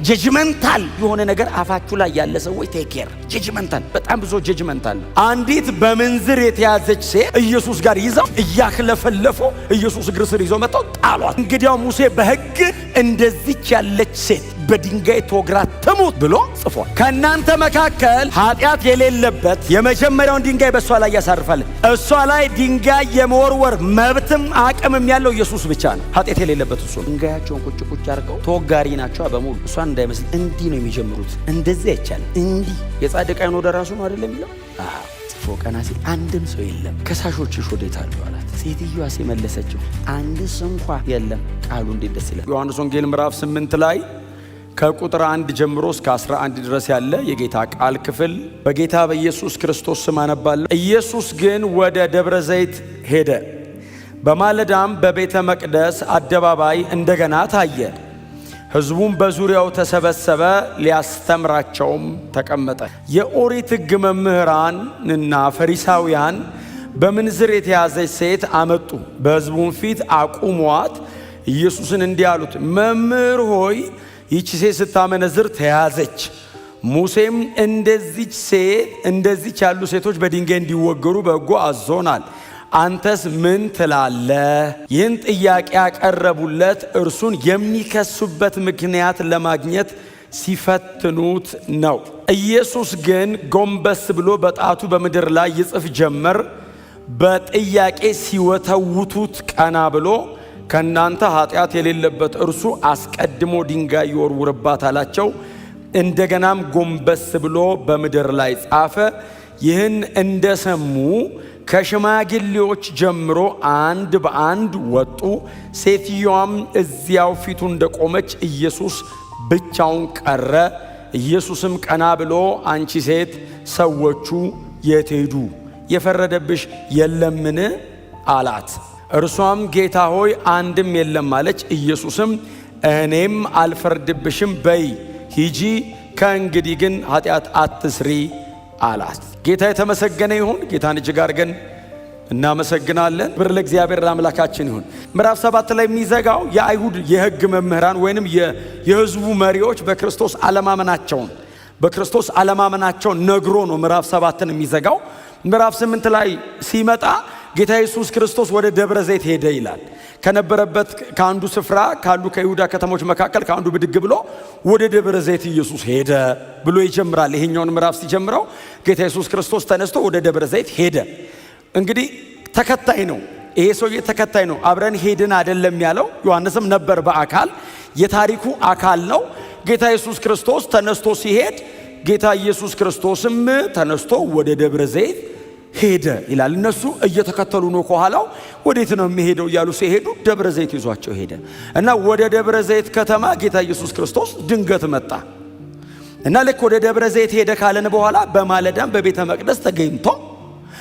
ጀጅመንታል የሆነ ነገር አፋችሁ ላይ ያለ ሰዎች ቴክ ኬር። ጀጅመንታል በጣም ብዙ ጀጅመንታል። አንዲት በምንዝር የተያዘች ሴት ኢየሱስ ጋር ይዘው እያክለፈለፉ ኢየሱስ እግር ስር ይዘው መጣው ጣሏት። እንግዲያው ሙሴ በሕግ እንደዚች ያለች ሴት በድንጋይ ተወግራ ትሙት ብሎ ጽፏል። ከእናንተ መካከል ኃጢአት የሌለበት የመጀመሪያውን ድንጋይ በእሷ ላይ ያሳርፋል። እሷ ላይ ድንጋይ የመወርወር መብትም አቅምም ያለው ኢየሱስ ብቻ ነው። ኃጢአት የሌለበት እሱ ነው። ድንጋያቸውን ቁጭ ቁጭ አድርገው ተወጋሪ ናቸው በሙሉ። እሷን እንዳይመስል እንዲህ ነው የሚጀምሩት። እንደዚህ አይቻልም። እንዲህ የጻድቅ ዓይን ወደ ራሱ ነው አይደለም የሚለው። ጽፎ ቀና ሲል አንድም ሰው የለም። ከሳሾችሽ ወዴት አሉ አላት። ሴትዮዋ ሲመለሰችው አንድስ እንኳ የለም። ቃሉ እንዴት ደስ ይላል። ዮሐንስ ወንጌል ምዕራፍ 8 ላይ ከቁጥር 1 ጀምሮ እስከ 11 ድረስ ያለ የጌታ ቃል ክፍል በጌታ በኢየሱስ ክርስቶስ ስም አነባለሁ። ኢየሱስ ግን ወደ ደብረ ዘይት ሄደ። በማለዳም በቤተ መቅደስ አደባባይ እንደገና ታየ። ሕዝቡም በዙሪያው ተሰበሰበ፣ ሊያስተምራቸውም ተቀመጠ። የኦሪት ሕግ መምህራንና ፈሪሳውያን በምንዝር የተያዘች ሴት አመጡ። በሕዝቡም ፊት አቁሟት ኢየሱስን እንዲህ አሉት፣ መምህር ሆይ ይህች ሴት ስታመነዝር ተያዘች። ሙሴም እንደዚች ያሉ ሴቶች በድንጋይ እንዲወገሩ በሕጉ አዞናል። አንተስ ምን ትላለህ? ይህን ጥያቄ ያቀረቡለት እርሱን የሚከሱበት ምክንያት ለማግኘት ሲፈትኑት ነው። ኢየሱስ ግን ጎንበስ ብሎ በጣቱ በምድር ላይ ይጽፍ ጀመር። በጥያቄ ሲወተውቱት ቀና ብሎ ከእናንተ ኃጢአት የሌለበት እርሱ አስቀድሞ ድንጋይ ይወርውርባት አላቸው። እንደገናም ጎንበስ ብሎ በምድር ላይ ጻፈ። ይህን እንደሰሙ ከሽማግሌዎች ጀምሮ አንድ በአንድ ወጡ። ሴትዮዋም እዚያው ፊቱ እንደቆመች ኢየሱስ ብቻውን ቀረ። ኢየሱስም ቀና ብሎ አንቺ ሴት ሰዎቹ የት ሄዱ? የፈረደብሽ የለምን? አላት። እርሷም ጌታ ሆይ አንድም የለም አለች። ኢየሱስም እኔም አልፈርድብሽም፣ በይ ሂጂ፣ ከእንግዲህ ግን ኃጢአት አትስሪ አላት። ጌታ የተመሰገነ ይሁን። ጌታን እጅግ አድርገን እናመሰግናለን። ብር ለእግዚአብሔር አምላካችን ይሁን። ምዕራፍ 7 ላይ የሚዘጋው የአይሁድ የሕግ መምህራን ወይንም የሕዝቡ መሪዎች በክርስቶስ አለማመናቸውን ነግሮ ነው ምዕራፍ 7ን የሚዘጋው። ምዕራፍ 8 ላይ ሲመጣ ጌታ ኢየሱስ ክርስቶስ ወደ ደብረ ዘይት ሄደ ይላል። ከነበረበት ከአንዱ ስፍራ ካሉ ከይሁዳ ከተሞች መካከል ከአንዱ ብድግ ብሎ ወደ ደብረ ዘይት ኢየሱስ ሄደ ብሎ ይጀምራል። ይሄኛውን ምዕራፍ ሲጀምረው ጌታ ኢየሱስ ክርስቶስ ተነስቶ ወደ ደብረ ዘይት ሄደ። እንግዲህ ተከታይ ነው፣ ይሄ ሰውዬ ተከታይ ነው። አብረን ሄድን አይደለም ያለው። ዮሐንስም ነበር በአካል የታሪኩ አካል ነው። ጌታ ኢየሱስ ክርስቶስ ተነስቶ ሲሄድ ጌታ ኢየሱስ ክርስቶስም ተነስቶ ወደ ደብረ ዘይት ሄደ ይላል። እነሱ እየተከተሉ ነው ከኋላው። ወዴት ነው የሚሄደው እያሉ ሲሄዱ ደብረ ዘይት ይዟቸው ሄደ እና ወደ ደብረ ዘይት ከተማ ጌታ ኢየሱስ ክርስቶስ ድንገት መጣ እና ልክ ወደ ደብረ ዘይት ሄደ ካለን በኋላ በማለዳም በቤተ መቅደስ ተገኝቶ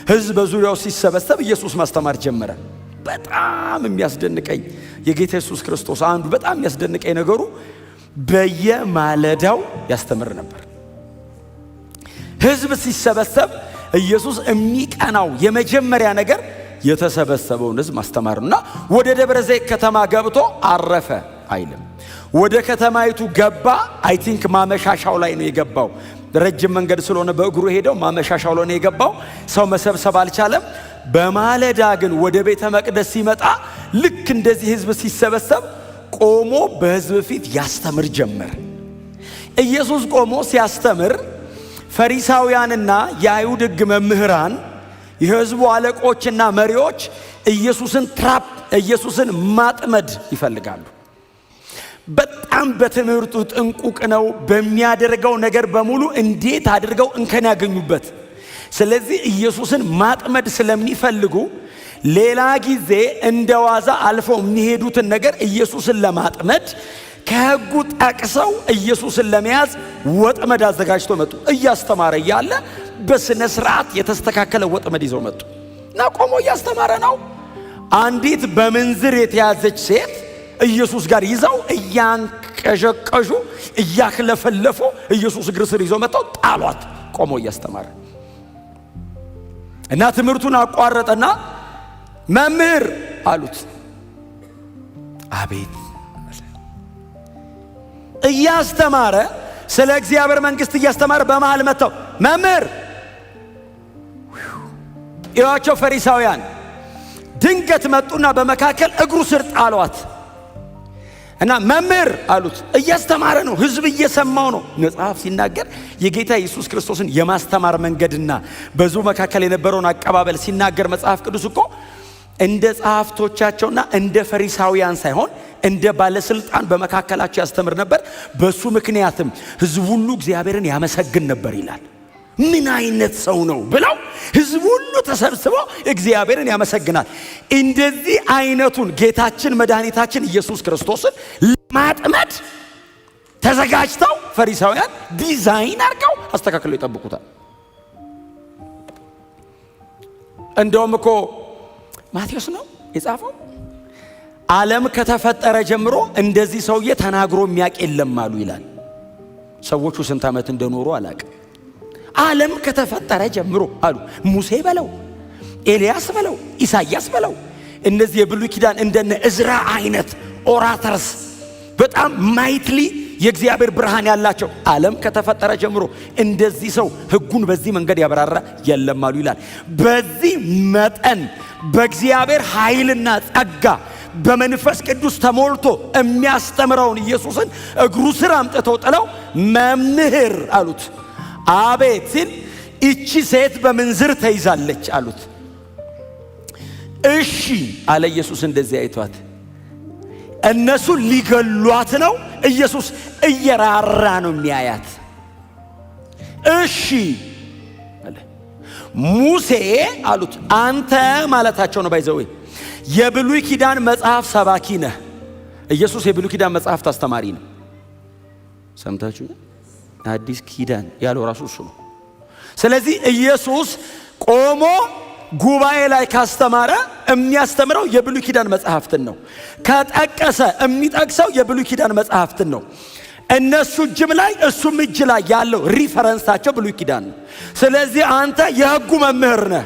ሕዝብ በዙሪያው ሲሰበሰብ ኢየሱስ ማስተማር ጀመረ። በጣም የሚያስደንቀኝ የጌታ ኢየሱስ ክርስቶስ አንዱ በጣም የሚያስደንቀኝ ነገሩ በየማለዳው ያስተምር ነበር። ሕዝብ ሲሰበሰብ ኢየሱስ የሚቀናው የመጀመሪያ ነገር የተሰበሰበውን ሕዝብ ማስተማር ነውና ወደ ደብረ ዘይት ከተማ ገብቶ አረፈ አይልም። ወደ ከተማይቱ ገባ። አይ ቲንክ ማመሻሻው ላይ ነው የገባው። ረጅም መንገድ ስለሆነ በእግሩ ሄደው ማመሻሻው ላይ ነው የገባው። ሰው መሰብሰብ አልቻለም። በማለዳ ግን ወደ ቤተ መቅደስ ሲመጣ ልክ እንደዚህ ሕዝብ ሲሰበሰብ ቆሞ በሕዝብ ፊት ያስተምር ጀመር። ኢየሱስ ቆሞ ሲያስተምር ፈሪሳውያንና የአይሁድ ሕግ መምህራን የሕዝቡ አለቆችና መሪዎች ኢየሱስን ማጥመድ ይፈልጋሉ። በጣም በትምህርቱ ጥንቁቅ ነው። በሚያደርገው ነገር በሙሉ እንዴት አድርገው እንከን ያገኙበት። ስለዚህ ኢየሱስን ማጥመድ ስለሚፈልጉ ሌላ ጊዜ እንደዋዛ አልፈው የሚሄዱትን ነገር ኢየሱስን ለማጥመድ ከሕጉ ጠቅሰው ኢየሱስን ለመያዝ ወጥመድ አዘጋጅቶ መጡ። እያስተማረ እያለ በስነ ስርዓት የተስተካከለ ወጥመድ ይዘው መጡ እና ቆሞ እያስተማረ ነው። አንዲት በምንዝር የተያዘች ሴት ኢየሱስ ጋር ይዘው እያንቀዠቀዡ እያክለፈለፉ ኢየሱስ እግር ስር ይዘው መጥተው ጣሏት። ቆሞ እያስተማረ እና ትምህርቱን አቋረጠና መምህር አሉት። አቤት እያስተማረ ስለ እግዚአብሔር መንግሥት እያስተማረ በመሃል መጥተው መምህር ይዋቸው ፈሪሳውያን ድንገት መጡና በመካከል እግሩ ስር ጣሏት እና መምህር አሉት። እያስተማረ ነው፣ ሕዝብ እየሰማው ነው። መጽሐፍ ሲናገር የጌታ ኢየሱስ ክርስቶስን የማስተማር መንገድና በዙ መካከል የነበረውን አቀባበል ሲናገር መጽሐፍ ቅዱስ እኮ እንደ ጸሐፍቶቻቸውና እንደ ፈሪሳውያን ሳይሆን እንደ ባለስልጣን በመካከላቸው ያስተምር ነበር። በሱ ምክንያትም ሕዝብ ሁሉ እግዚአብሔርን ያመሰግን ነበር ይላል። ምን አይነት ሰው ነው ብለው ሕዝብ ሁሉ ተሰብስበው እግዚአብሔርን ያመሰግናል። እንደዚህ አይነቱን ጌታችን መድኃኒታችን ኢየሱስ ክርስቶስን ለማጥመድ ተዘጋጅተው ፈሪሳውያን ዲዛይን አድርገው አስተካክለው ይጠብቁታል። እንደውም እኮ ማቴዎስ ነው የጻፈው ዓለም ከተፈጠረ ጀምሮ እንደዚህ ሰውዬ ተናግሮ የሚያውቅ የለም አሉ ይላል። ሰዎቹ ስንት ዓመት እንደኖሩ አላውቅም። ዓለም ከተፈጠረ ጀምሮ አሉ ሙሴ በለው ኤልያስ በለው ኢሳያስ በለው እነዚህ የብሉይ ኪዳን እንደነ እዝራ አይነት ኦራተርስ በጣም ማይትሊ የእግዚአብሔር ብርሃን ያላቸው ዓለም ከተፈጠረ ጀምሮ እንደዚህ ሰው ሕጉን በዚህ መንገድ ያበራራ የለም አሉ ይላል። በዚህ መጠን በእግዚአብሔር ኃይልና ጸጋ በመንፈስ ቅዱስ ተሞልቶ የሚያስተምረውን ኢየሱስን እግሩ ስር አምጥተው ጥለው መምህር አሉት። አቤት ሲል እቺ ሴት በምንዝር ተይዛለች አሉት። እሺ አለ ኢየሱስ። እንደዚህ አይቷት እነሱ ሊገሏት ነው። ኢየሱስ እየራራ ነው የሚያያት። እሺ አለ። ሙሴ አሉት። አንተ ማለታቸው ነው ባይዘው የብሉይ ኪዳን መጽሐፍ ሰባኪ ነህ። ኢየሱስ የብሉይ ኪዳን መጽሐፍት አስተማሪ ነው። ሰምታችሁ አዲስ ኪዳን ያለው ራሱ እሱ ነው። ስለዚህ ኢየሱስ ቆሞ ጉባኤ ላይ ካስተማረ የሚያስተምረው የብሉይ ኪዳን መጽሐፍትን ነው። ከጠቀሰ የሚጠቅሰው የብሉይ ኪዳን መጽሐፍትን ነው። እነሱ እጅም ላይ እሱም እጅ ላይ ያለው ሪፈረንሳቸው ብሉይ ኪዳን ነው። ስለዚህ አንተ የሕጉ መምህር ነህ።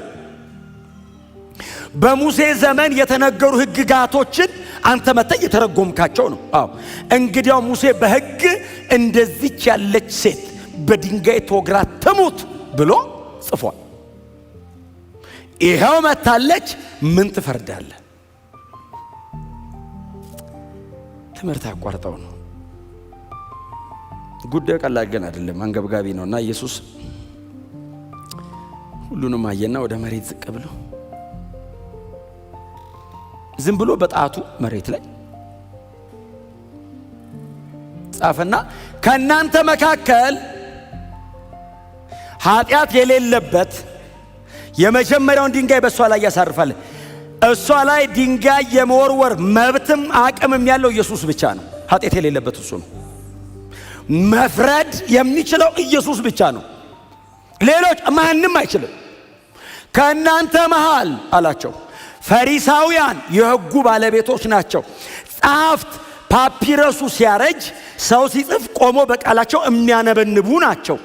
በሙሴ ዘመን የተነገሩ ሕግጋቶችን አንተ መጥተህ የተረጎምካቸው ነው። አዎ እንግዲያው ሙሴ በሕግ እንደዚች ያለች ሴት በድንጋይ ተወግራ ትሙት ብሎ ጽፏል። ይሄው መታለች፣ ምን ትፈርዳለህ? ትምህርት አቋርጠው ነው። ጉዳዩ ቀላል ግን አይደለም፣ አንገብጋቢ ነውና ኢየሱስ ሁሉንም አየና ወደ መሬት ዝቅ ብሎ ዝም ብሎ በጣቱ መሬት ላይ ጻፈና ከእናንተ መካከል ኃጢአት የሌለበት የመጀመሪያውን ድንጋይ በእሷ ላይ ያሳርፋል። እሷ ላይ ድንጋይ የመወርወር መብትም አቅምም ያለው ኢየሱስ ብቻ ነው። ኃጢአት የሌለበት እሱ ነው። መፍረድ የሚችለው ኢየሱስ ብቻ ነው። ሌሎች ማንም አይችልም። ከእናንተ መሃል አላቸው ፈሪሳውያን የሕጉ ባለቤቶች ናቸው። ጸሐፍት ፓፒረሱ ሲያረጅ ሰው ሲጽፍ ቆሞ በቃላቸው የሚያነበንቡ ናቸው።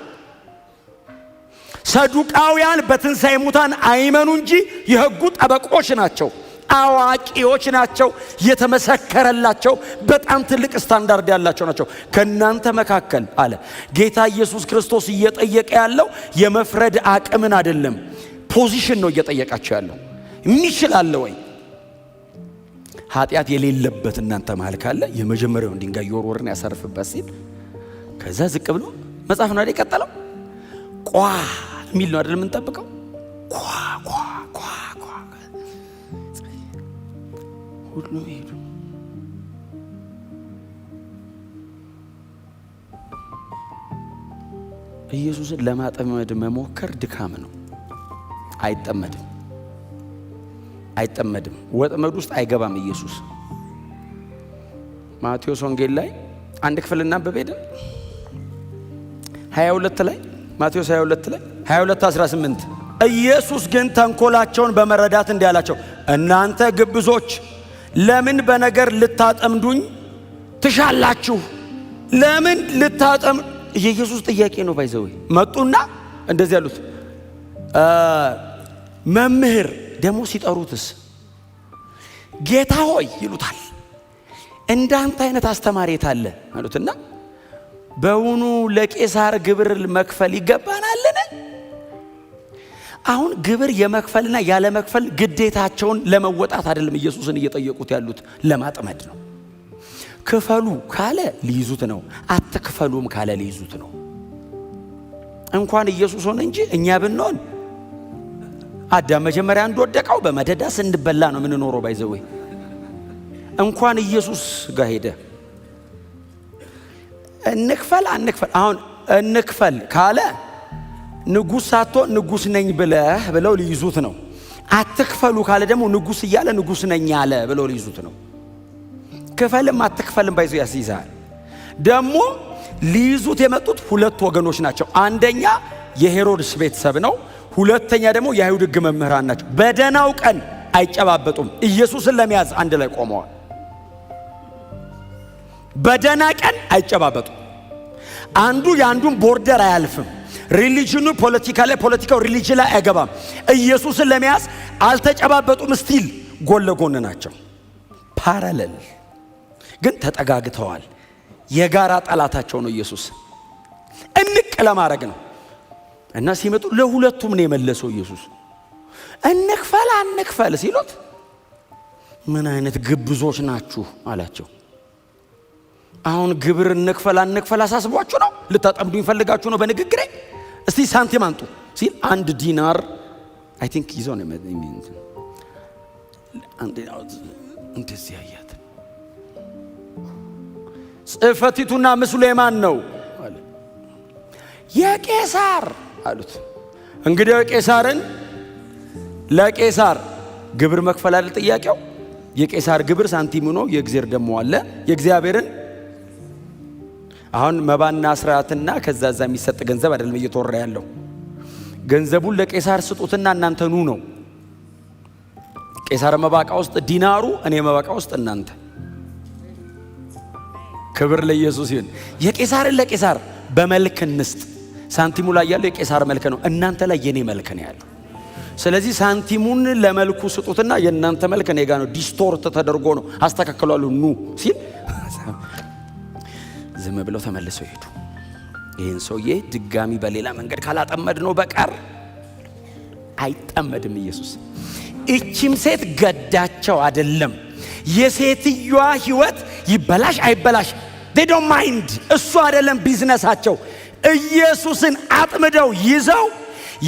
ሰዱቃውያን በትንሣኤ ሙታን አይመኑ እንጂ የሕጉ ጠበቆች ናቸው፣ አዋቂዎች ናቸው፣ የተመሰከረላቸው በጣም ትልቅ ስታንዳርድ ያላቸው ናቸው። ከእናንተ መካከል አለ ጌታ ኢየሱስ ክርስቶስ እየጠየቀ ያለው የመፍረድ አቅምን አይደለም፣ ፖዚሽን ነው እየጠየቃቸው ያለው። የሚችል አለ ወይ? ኃጢአት የሌለበት እናንተ መሃል ካለ የመጀመሪያውን ድንጋይ ይወርወርን ያሳርፍበት ሲል ከዛ ዝቅ ብሎ መጽሐፍ ነው አይደል የቀጠለው? ቋ የሚል ነው አይደል የምንጠብቀው? ቋ ቋ ቋ ቋ ሁሉ ሄዱ። ኢየሱስን ለማጠመድ መሞከር ድካም ነው። አይጠመድም። ወጥመድ ውስጥ አይገባም ኢየሱስ። ማቴዎስ ወንጌል ላይ አንድ ክፍል እናንብብ ሄደን 22 ላይ ማቴዎስ 22 ላይ 22:18 ኢየሱስ ግን ተንኮላቸውን በመረዳት እንዲህ አላቸው፣ እናንተ ግብዞች ለምን በነገር ልታጠምዱኝ ትሻላችሁ? ለምን ልታጠም የኢየሱስ ጥያቄ ነው። ባይዘው መጡና እንደዚህ ያሉት መምህር ደግሞ ሲጠሩትስ ጌታ ሆይ ይሉታል። እንዳንተ አይነት አስተማሪ የታለ አሉትና በውኑ ለቄሳር ግብር መክፈል ይገባናልን? አሁን ግብር የመክፈልና ያለ መክፈል ግዴታቸውን ለመወጣት አይደለም ኢየሱስን እየጠየቁት ያሉት፣ ለማጥመድ ነው። ክፈሉ ካለ ሊይዙት ነው፣ አትክፈሉም ካለ ሊይዙት ነው። እንኳን ኢየሱስ ሆነ እንጂ እኛ ብንሆን አዳም መጀመሪያ እንደወደቀው በመደዳ ስንበላ ነው ምን ኖሮ ባይዘው። እንኳን ኢየሱስ ጋር ሄደ። እንክፈል አንክፈል፣ አሁን እንክፈል ካለ ንጉስ ሳቶ ንጉስ ነኝ ብለው ሊይዙት ነው። አትክፈሉ ካለ ደግሞ ንጉስ እያለ ንጉስ ነኝ አለ ብለው ሊይዙት ነው። ክፈልም አትክፈልም ባይዘው ያስይዛል። ደግሞ ሊይዙት የመጡት ሁለት ወገኖች ናቸው። አንደኛ የሄሮድስ ቤተሰብ ነው፣ ሁለተኛ ደግሞ የአይሁድ ሕግ መምህራን ናቸው። በደናው ቀን አይጨባበጡም። ኢየሱስን ለመያዝ አንድ ላይ ቆመዋል። በደና ቀን አይጨባበጡም። አንዱ የአንዱን ቦርደር አያልፍም። ሪሊጅኑ ፖለቲካ ላይ፣ ፖለቲካው ሪሊጅን ላይ አይገባም። ኢየሱስን ለመያዝ አልተጨባበጡም። ስቲል ጎን ለጎን ናቸው። ፓራሌል ግን ተጠጋግተዋል። የጋራ ጠላታቸው ነው ኢየሱስ። እንቅ ለማድረግ ነው እና ሲመጡ ለሁለቱም ነው የመለሰው ኢየሱስ። እንክፈል አንክፈል ሲሉት ምን አይነት ግብዞች ናችሁ አላቸው። አሁን ግብር እንክፈል አንክፈል አሳስቧችሁ ነው? ልታጠምዱ ይፈልጋችሁ ነው በንግግሬ? እስቲ ሳንቲም አንጡ ሲል 1 ዲናር አይ ቲንክ ይዞ ነው እንደዚህ ያያት። ጽሕፈቲቱና ምስሉ የማን ነው አለ። የቄሳር አሉት። እንግዲህ ቄሳርን ለቄሳር ግብር መክፈል አይደል ጥያቄው? የቄሳር ግብር ሳንቲሙ ነው፣ የእግዚአብሔር ደሞ አለ። የእግዚአብሔርን አሁን መባና ስርዓትና ከዛዛ የሚሰጥ ገንዘብ አይደለም እየተወራ ያለው። ገንዘቡን ለቄሳር ስጡትና እናንተ ኑ ነው። ቄሳር መባቃ ውስጥ ዲናሩ፣ እኔ መባቃ ውስጥ እናንተ። ክብር ለኢየሱስ ይሁን። የቄሳርን ለቄሳር በመልክ እንስጥ። ሳንቲሙ ላይ ያለው የቄሳር መልክ ነው፣ እናንተ ላይ የኔ መልክ ነው ያለው። ስለዚህ ሳንቲሙን ለመልኩ ስጡትና የእናንተ መልክ እኔ ጋር ነው፣ ዲስቶርት ተደርጎ ነው አስተካክሏሉ ኑ ሲል ዝም ብለው ተመልሰው ሄዱ። ይህን ሰውዬ ድጋሚ በሌላ መንገድ ካላጠመድ ነው በቀር አይጠመድም ኢየሱስ። እቺም ሴት ገዳቸው አይደለም። የሴትዮዋ ህይወት ይበላሽ አይበላሽ they don't mind። እሱ አይደለም ቢዝነሳቸው። ኢየሱስን አጥምደው ይዘው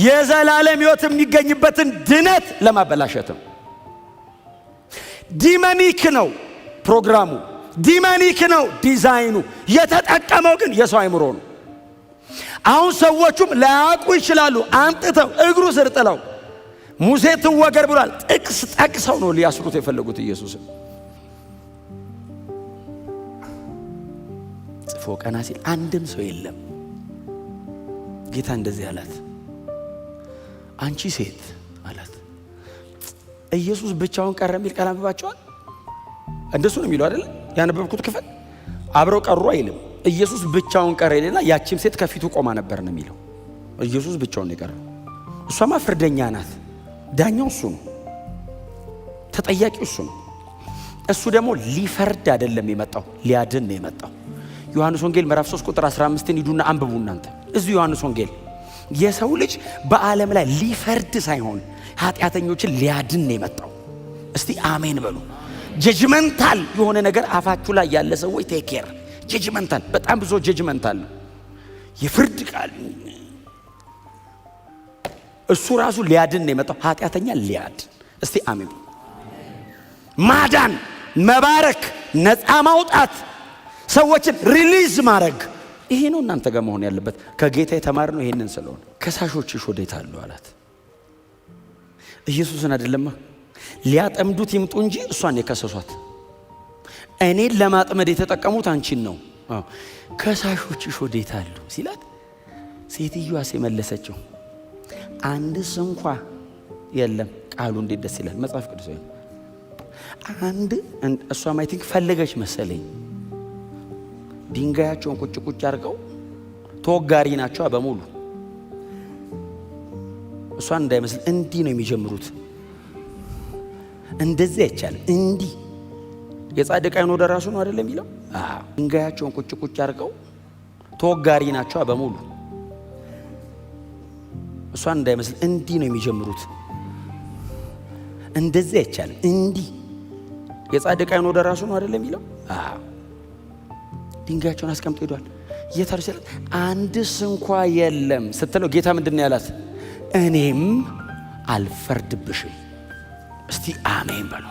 የዘላለም ህይወት የሚገኝበትን ድነት ለማበላሸትም ዲመኒክ ነው ፕሮግራሙ፣ ዲመኒክ ነው ዲዛይኑ። የተጠቀመው ግን የሰው አይምሮ ነው። አሁን ሰዎቹም ላያውቁ ይችላሉ። አንጥተው እግሩ ስር ጥለው ሙሴ ትወገር ብሏል ጥቅስ ጠቅሰው ነው ሊያስሩት የፈለጉት ኢየሱስን። ጽፎ ቀና ሲል አንድም ሰው የለም። ጌታ እንደዚህ አላት፣ አንቺ ሴት አላት። ኢየሱስ ብቻውን ቀረ የሚል ቃል አንብባቸዋል። እንደሱ ነው የሚለው አይደል? ያነበብኩት ክፍል አብረው ቀሩ አይልም። ኢየሱስ ብቻውን ቀረ ይልና ያቺም ሴት ከፊቱ ቆማ ነበር ነው የሚለው። ኢየሱስ ብቻውን ነው የቀረው። እሷማ ፍርደኛ ናት። ዳኛው እሱ ነው፣ ተጠያቂው እሱ ነው። እሱ ደግሞ ሊፈርድ አይደለም የመጣው፣ ሊያድን ነው የመጣው። ዮሐንስ ወንጌል ምዕራፍ 3 ቁጥር 15ን ሂዱና አንብቡ እናንተ። እዚህ ዮሐንስ ወንጌል የሰው ልጅ በዓለም ላይ ሊፈርድ ሳይሆን ኃጢአተኞችን ሊያድን ነው የመጣው። እስቲ አሜን በሉ። ጀጅመንታል የሆነ ነገር አፋችሁ ላይ ያለ ሰዎች ቴክ ኬር። ጀጅመንታል፣ በጣም ብዙ ጀጅመንታል የፍርድ ቃል። እሱ ራሱ ሊያድን ነው የመጣው፣ ኃጢአተኛ ሊያድን። እስቲ አሜን። ማዳን፣ መባረክ፣ ነፃ ማውጣት፣ ሰዎችን ሪሊዝ ማድረግ፣ ይሄ ነው እናንተ ጋር መሆን ያለበት። ከጌታ የተማርነው ይሄንን ስለሆነ ከሳሾችሽ ወዴት አሉ አላት። ኢየሱስን አይደለም ሊያጠምዱት ይምጡ እንጂ እሷን የከሰሷት። እኔን ለማጥመድ የተጠቀሙት አንቺን ነው። ከሳሾችሽ ወዴት አሉ ሲላት ሴትዮዋስ የመለሰችው አንድስ እንኳ የለም። ቃሉ እንዴት ደስ ይላል! መጽሐፍ ቅዱስ ወይ አንድ እሷም አይ ቲንክ ፈለገች መሰለኝ። ድንጋያቸውን ቁጭ ቁጭ አድርገው ተወጋሪ ናቸው በሙሉ። እሷን እንዳይመስል እንዲህ ነው የሚጀምሩት። እንደዚህ አይቻልም። እንዲህ የጻድቅ አይን ወደ ራሱ ነው አይደለም የሚለው። ድንጋያቸውን ቁጭ ቁጭ አድርገው ተወጋሪ ናቸው በሙሉ። እሷን እንዳይመስል እንዲህ ነው የሚጀምሩት። እንደዚህ አይቻልም። እንዲህ የጻድቅ ዓይን ወደ ራሱ ነው አይደለም የሚለው? ድንጋያቸውን አስቀምጦ ሄዷል። የታሉ ሲል አንድስ እንኳ የለም ስትለው ጌታ ምንድን ነው ያላት? እኔም አልፈርድብሽም። እስቲ አሜን በሉ።